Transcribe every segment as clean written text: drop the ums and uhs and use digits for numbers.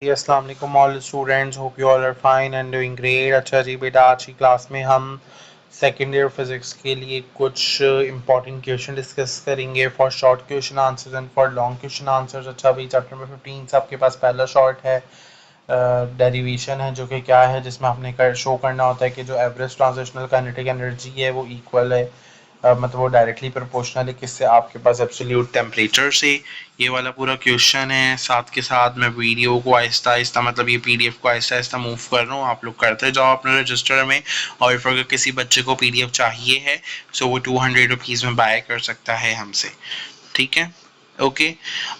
अस्सलाम वालेकुम all students, hope you all are fine and doing great. अच्छा जी बेटा, आज की क्लास में हम सेकेंड ईयर फिजिक्स के लिए कुछ इंपॉर्टेंट क्वेश्चन डिस्कस करेंगे for short question answers and for long question answers. अच्छा भाई, चैप्टर नंबर 15 से आपके पास पहला शॉर्ट है, डेरिवेशन है, जो कि क्या है, जिसमें आपने शो करना होता है कि जो एवरेज ट्रांजिशनल काइनेटिक एनर्जी है वो इक्वल है, मतलब वो डायरेक्टली प्रोपोर्शनल है किससे, आपके पास एब्सोल्यूट टेम्परेचर से। ये वाला पूरा क्वेश्चन है। साथ के साथ मैं वीडियो को आहिस्ता आहिस्ता, मतलब ये पीडीएफ को आहिस्ता आहिस्ता मूव कर रहा हूँ, आप लोग करते जाओ अपने रजिस्टर में। और फिर अगर किसी बच्चे को पीडीएफ चाहिए है सो वो 200 रुपीज़ में बाय कर सकता है हमसे, ठीक है। ओके।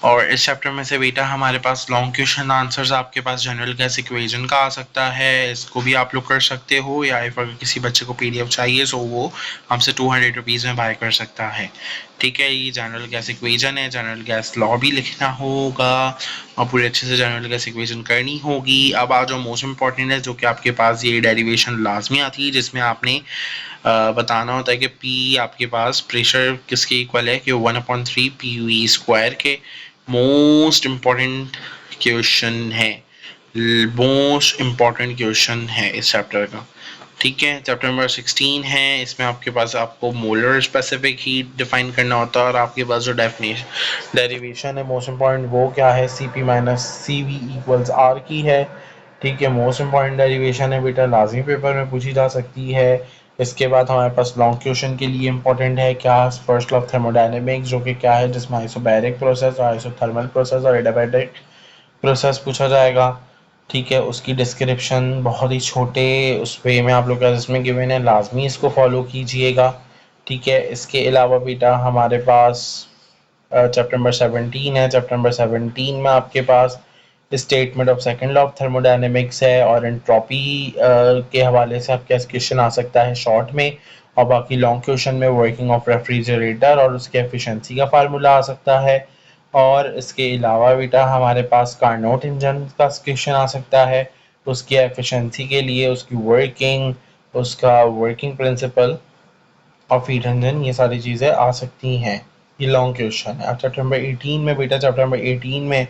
और इस चैप्टर में से बेटा हमारे पास लॉन्ग क्वेश्चन आंसर्स आपके पास जनरल गैस इक्वेशन का आ सकता है, इसको भी आप लोग कर सकते हो, या फिर अगर किसी बच्चे को पीडीएफ चाहिए सो वो हमसे 200 रुपीज़ में बाय कर सकता है, ठीक है। ये जनरल गैस इक्वेशन है, जनरल गैस लॉ भी लिखना होगा और पूरे अच्छे से जनरल गैस इक्वेशन करनी होगी। अब आ जो मोस्ट इंपॉर्टेंट है, जो कि आपके पास ये डेरिवेशन लाजमी आती है, जिसमें आपने बताना होता है कि P आपके पास प्रेशर किसके इक्वल है, कि 1/3 PV स्क्वायर के। मोस्ट इम्पॉर्टेंट क्वेश्चन है, मोस्ट इम्पॉर्टेंट क्वेश्चन है इस चैप्टर का, ठीक है। चैप्टर नंबर 16 है, इसमें आपके पास आपको मोलर स्पेसिफिक हीट डिफाइन करना होता है, और आपके पास जो डेफिनेशन डेरिवेशन है मोस्ट इम्पॉर्टेंट वो क्या है, Cp minus CV equals R की है, ठीक है। मोस्ट इम्पॉर्टेंट डेरिवेशन है बेटा, लाजमी पेपर में पूछी जा सकती है। इसके बाद हमारे पास लॉन्ग क्वेश्चन के लिए इंपॉर्टेंट है क्या, फर्स्ट लॉ ऑफ थर्मोडायनेमिक्स, जो कि क्या है, जिसमें आइसोबैरिक प्रोसेस और आइसोथर्मल प्रोसेस और एडियाबैटिक प्रोसेस पूछा जाएगा, ठीक है। उसकी डिस्क्रिप्शन बहुत ही छोटे उस वे में आप लोग का जिसमें गिवन है, लाजमी इसको फॉलो कीजिएगा, ठीक है। इसके अलावा बेटा हमारे पास चैप्टर नंबर 17 है। चैप्टर नंबर 17 में आपके पास statement of second law of thermodynamics है, और एंट्रोपी के हवाले से आपके क्वेश्चन आ सकता है शॉर्ट में, और बाकी लॉन्ग क्वेश्चन में वर्किंग ऑफ रेफ्रिजरेटर और उसके एफिशिएंसी का फार्मूला आ सकता है। और इसके अलावा बेटा हमारे पास कार्नोट इंजन का क्वेश्चन आ सकता है, उसकी एफिशिएंसी के लिए, उसकी वर्किंग, उसका वर्किंग प्रिंसिपल और फीड इंजन, ये सारी चीज़ें आ सकती हैं। ये लॉन्ग क्वेश्चन है। अब चैप्टर नंबर 18 में बेटा, चैप्टर नंबर 18 में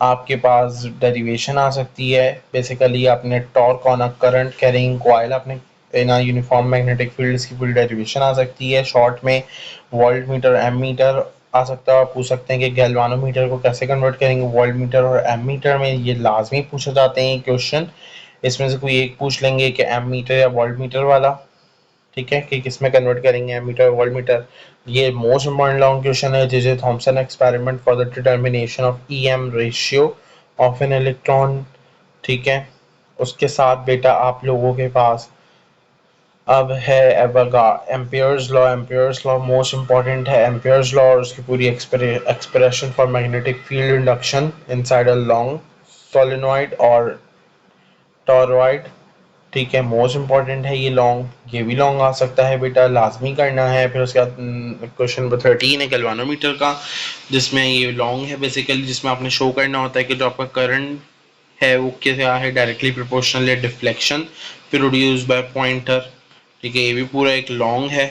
आपके पास डेरिवेशन आ सकती है। बेसिकली आपने torque on a current carrying coil, आपने इन अ यूनिफॉर्म मैग्नेटिक फील्ड, इसकी पूरी डेरिवेशन आ सकती है। शॉर्ट में वोल्ट मीटर, एम मीटर आ सकता है। आप पूछ सकते हैं कि गैल्वानोमीटर को कैसे कन्वर्ट करेंगे वोल्ट मीटर और एम मीटर में, ये लाजमी पूछे जाते हैं क्वेश्चन। इसमें से कोई एक पूछ लेंगे कि एम मीटर या वोल्ट मीटर वाला, ठीक है, कि किस में कन्वर्ट करेंगे, मीटर वोल्ट मीटर। ये मोस्ट इम्पॉर्टेंट लॉन्ग क्वेश्चन है, J Thomson experiment for the determination of EM ratio of an electron, ठीक है। उसके साथ बेटा आप लोगों के पास अब है Ampere's law. Ampere's law most important है, एम्पियर्स लॉ और उसकी पूरी expression for magnetic field induction inside a long solenoid और टॉरॉइड, ठीक है। मोस्ट इंपॉर्टेंट है ये लॉन्ग, ये भी लॉन्ग आ सकता है बेटा, लाजमी करना है। फिर उसके बाद क्वेश्चन नंबर 13 है गैल्वानोमीटर का, जिसमें ये लॉन्ग है बेसिकली, जिसमें आपने शो करना होता है कि जो आपका करंट है वो क्या है, डायरेक्टली प्रोपोर्शनल है डिफ्लेक्शन प्रोड्यूस बाय पॉइंटर, ठीक है। ये भी पूरा एक लॉन्ग है,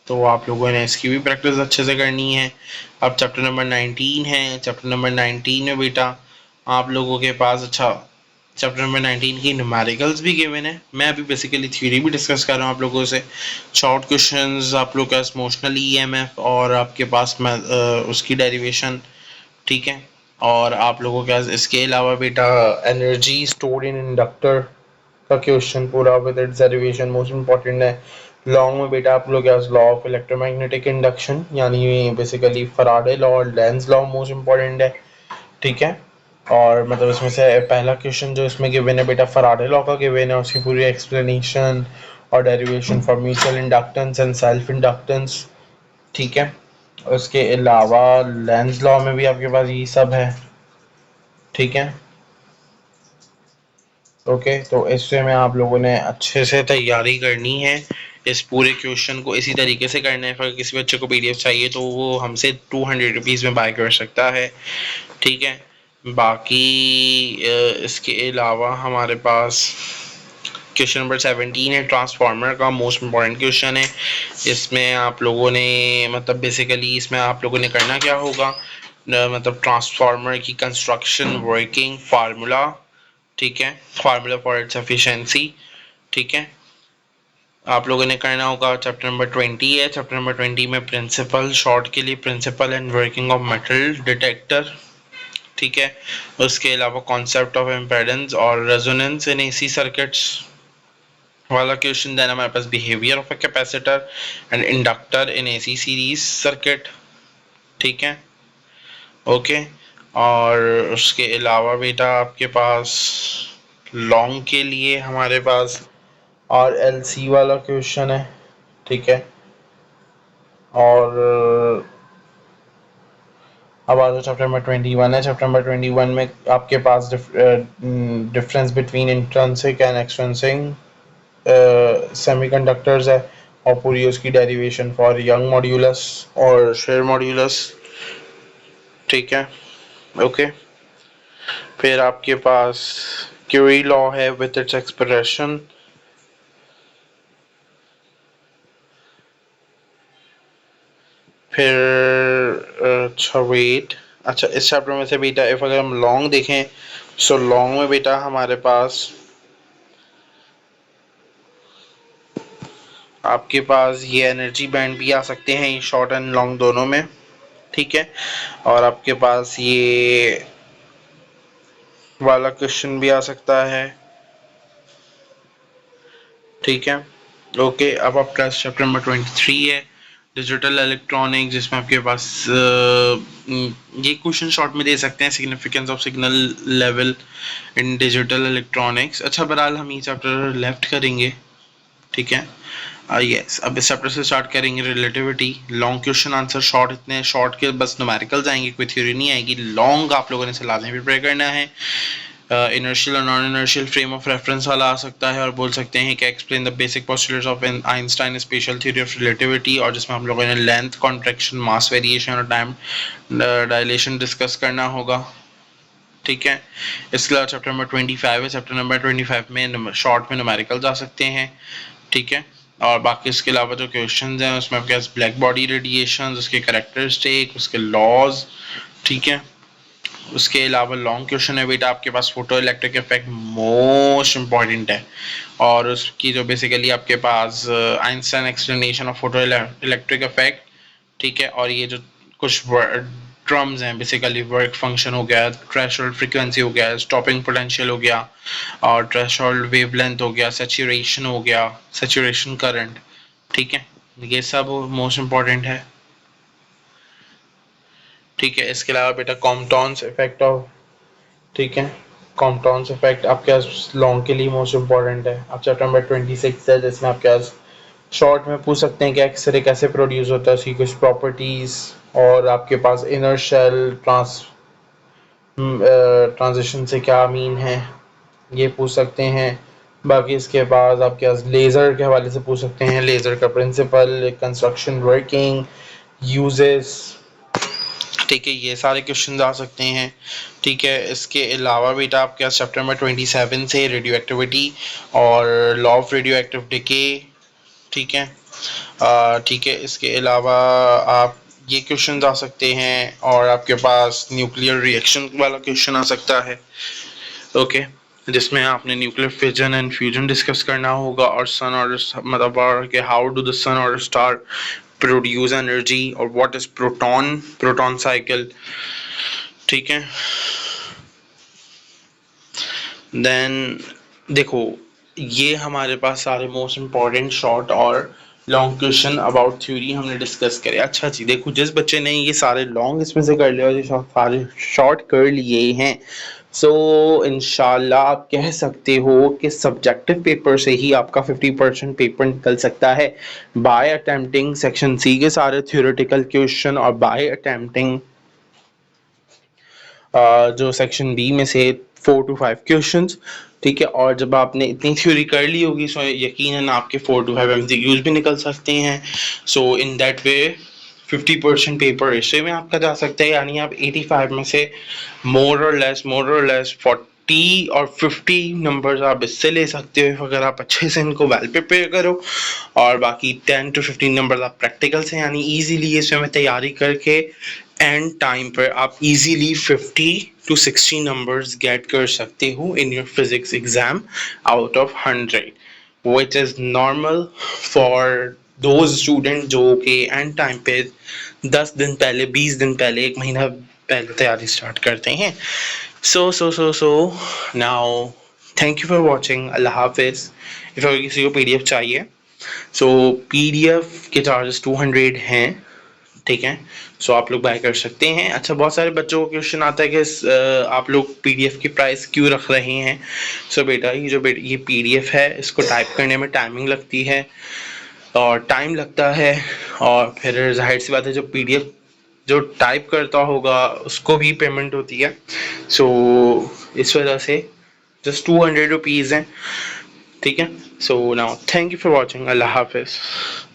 तो आप लोगों ने इसकी भी प्रैक्टिस अच्छे से करनी है। अब चैप्टर नंबर 19 है। चैप्टर नंबर 19 में बेटा आप लोगों के पास, अच्छा, चैप्टर नंबर 19 की न्यूमेरिकल्स भी गिवन है। मैं अभी बेसिकली थ्योरी भी डिस्कस कर रहा हूँ आप लोगों से। शॉर्ट क्वेश्चंस आप लोग का इमोशनल EMF और आपके पास उसकी डेरिवेशन, ठीक है। और आप लोगों के पास इसके अलावा बेटा एनर्जी स्टोर्ड इन इंडक्टर का क्वेश्चन पूरा with its derivation most important है। लॉन्ग में बेटा आप लोग के पास लॉ ऑफ इलेक्ट्रोमैग्नेटिक इंडक्शन, यानी बेसिकली फराडे लॉ और लेंज लॉ मोस्ट इंपॉर्टेंट है, ठीक है। और मतलब इसमें से पहला क्वेश्चन जो इसमें गिवन है बेटा, फराडे लॉ का गिवन है, उसकी पूरी एक्सप्लेनेशन और derivation for mutual inductance and self inductance, ठीक है। उसके अलावा लेंज लॉ में भी आपके पास यही सब है, ठीक है। ओके, तो इससे में आप लोगों ने अच्छे से तैयारी करनी है, इस पूरे क्वेश्चन को इसी तरीके से करना है। अगर किसी बच्चे को पीडीएफ चाहिए तो वो हमसे 200 रुपीज़ में बाय कर सकता है, ठीक है। बाकी इसके अलावा हमारे पास क्वेश्चन नंबर 17 है, ट्रांसफार्मर का मोस्ट इम्पॉर्टेंट क्वेश्चन है। इसमें आप लोगों ने, मतलब बेसिकली इसमें आप लोगों ने करना क्या होगा, मतलब ट्रांसफार्मर की कंस्ट्रक्शन, वर्किंग, फार्मूला, ठीक है, फार्मूला फॉर इट्स एफिशिएंसी, ठीक है, आप लोगों ने करना होगा। चैप्टर नंबर 20 है। चैप्टर नंबर 20 में प्रिंसिपल, शॉर्ट के लिए principle and working of metal detector, ठीक है। उसके अलावा कॉन्सेप्ट ऑफ इम्पेडेंस और रेजोनेंस इन एसी सर्किट्स वाला क्वेश्चन। देन हमारे पास behaviour of a capacitor and inductor in AC series circuit, ठीक है, ओके। और उसके अलावा बेटा आपके पास लॉन्ग के लिए हमारे पास आर एल सी वाला क्वेश्चन है, ठीक है। और अब आ जाओ चैप्टर नंबर 21 है। चैप्टर नंबर 21 में आपके पास difference between intrinsic and extrinsic semiconductors है और पूरी उसकी डेरिवेशन फॉर यंग मॉड्यूलस और शेयर मॉड्यूलस, ठीक है, ओके। फिर आपके पास क्यूरी लॉ है विथ इट्स एक्सप्रेशन, फिर अच्छा वेट, अच्छा इस चैप्टर में से बेटा इफ अगर हम लॉन्ग देखें सो लॉन्ग में बेटा हमारे पास आपके पास ये एनर्जी बैंड भी आ सकते हैं, ये शॉर्ट एंड लॉन्ग दोनों में, ठीक है। और आपके पास ये वाला क्वेश्चन भी आ सकता है, ठीक है, ओके। अब आपका चैप्टर नंबर 23 है डिजिटल इलेक्ट्रॉनिक्स, जिसमें आपके पास ये क्वेश्चन शॉर्ट में दे सकते हैं, significance of signal level in digital electronics. अच्छा बहरहाल हम ये चैप्टर लेफ्ट करेंगे, ठीक है। यस अब इस चैप्टर से स्टार्ट करेंगे relativity. Long question answer short, इतने शॉर्ट के बस न्यूमेरिकल्स आएंगे, कोई थ्योरी नहीं आएगी। लॉन्ग आप लोगों ने इसे लाजमी प्रिपेयर करना है। इनर्शियल और non inertial frame of reference वाला आ सकता है और बोल सकते हैं कि explain the basic postulates of Einstein special theory of relativity, और जिसमें हम लोगों ने लेंथ, कॉन्ट्रैक्शन, मास वेरिएशन और टाइम डायलेशन डिस्कस करना होगा, ठीक है। इसके अलावा चैप्टर नंबर 25 है। चैप्टर नंबर 25 में शॉर्ट में न्यूमेरिकल्स आ सकते हैं, ठीक है। और बाकी इसके अलावा जो क्वेश्चंस हैं उसमें आपके पास ब्लैक बॉडी रेडिएशन, उसके कैरेक्टरिस्टिक, उसके लॉज, ठीक है। उसके अलावा लॉन्ग क्वेश्चन है बेटा आपके पास photo electric effect, most important है, और उसकी जो बेसिकली आपके पास Einstein explanation of photo electric effect, ठीक है। और ये जो कुछ ड्रम्स हैं बेसिकली वर्क फंक्शन हो गया, थ्रेशोल्ड फ्रीक्वेंसी हो गया, स्टॉपिंग पोटेंशियल हो गया, और थ्रेशोल्ड वेवलेंथ हो गया, सैचुरेशन हो गया, सैचुरेशन करंट, ठीक है। ये सब मोस्ट इम्पॉर्टेंट है, ठीक है। इसके अलावा बेटा कॉम्पटॉन्स इफेक्ट ऑफ, ठीक है, कॉम्पटॉन्स इफेक्ट आपके पास लॉन्ग के लिए मोस्ट इम्पॉर्टेंट है। अब चैप्टर नंबर 26 है जिसमें आपके पास शॉर्ट में पूछ सकते हैं कि एक्सरे कैसे प्रोड्यूस होता है, उसकी कुछ प्रॉपर्टीज, और आपके पास इनर शेल ट्रांजिशन से क्या मीन है ये पूछ सकते हैं। बाकी इसके बाद आपके पास लेज़र के हवाले से पूछ सकते हैं, लेज़र का प्रिंसिपल, कंस्ट्रक्शन, वर्किंग, यूजेस, ठीक है, ये सारे क्वेश्चन आ सकते हैं, ठीक है। इसके अलावा बेटा आपके पास चैप्टर नंबर 27 से रेडियो एक्टिविटी और law of radio active decay, ठीक है, ठीक है। इसके अलावा आप ये क्वेश्चन आ सकते हैं, और आपके पास न्यूक्लियर रिएक्शन वाला क्वेश्चन आ सकता है, ओके, जिसमें आपने nuclear fission and fusion discuss करना होगा, और सन और मतलब और कि हाउ डू द सन और स्टार प्रोड्यूस एनर्जी, और व्हाट इज प्रोटॉन साइकिल, ठीक है। देन देखो ये हमारे पास सारे मोस्ट इम्पॉर्टेंट शॉर्ट और लॉन्ग क्वेश्चन अबाउट थ्योरी हमने डिस्कस करे। अच्छा जी देखो, जिस बच्चे ने ये सारे लॉन्ग इसमें से कर लिया और ये सारे शॉर्ट कर लिए हैं, सो इंशाल्लाह आप कह सकते हो कि सब्जेक्टिव पेपर से ही आपका 50% पेपर निकल सकता है, बाय अटेम्प्टिंग सेक्शन सी के सारे थ्योरेटिकल क्वेश्चन और बाय अटेम्प्टिंग जो सेक्शन बी में से 4 to 5 क्वेश्चंस, ठीक है। और जब आपने इतनी थ्योरी कर ली होगी सो यकीनन आपके 4 to 5 एमसीक्यूज भी निकल सकते हैं। सो इन दैट वे 50% पेपर इससे में आपका जा सकता है, यानी आप 85 में से मोर और लेस 40 और 50 नंबर्स आप इससे ले सकते हो अगर आप अच्छे से इनको वेल प्रिपेयर करो, और बाकी 10 to 15 नंबर आप प्रैक्टिकल से यानी इजीली इसमें तैयारी करके एंड टाइम पर आप इजीली 50 to 60 नंबर्स गेट कर सकते हो in your physics exam out of 100, which is normal for those student जो कि एंड टाइम पे 10 दिन पहले, 20 दिन पहले, एक महीना पहले तैयारी स्टार्ट करते हैं. So now thank you for watching. अल्लाह हाफिज़. इफ़ अगर किसी को PDF चाहिए, सो PDF के चार्जेस 200 हैं, ठीक है. सो आप लोग बाय कर सकते हैं. अच्छा, बहुत सारे बच्चों को क्वेश्चन आता है कि आप लोग PDF की प्राइस क्यों रख रहे हैं. सो बेटा, ये PDF है, इसको टाइप करने में टाइमिंग लगती है और टाइम लगता है, और फिर जाहिर सी बात है जो PDF जो टाइप करता होगा उसको भी पेमेंट होती है. सो इस वजह से जस्ट 200 रुपीज़ हैं, ठीक है. So now thank you for watching. अल्लाह हाफिज़.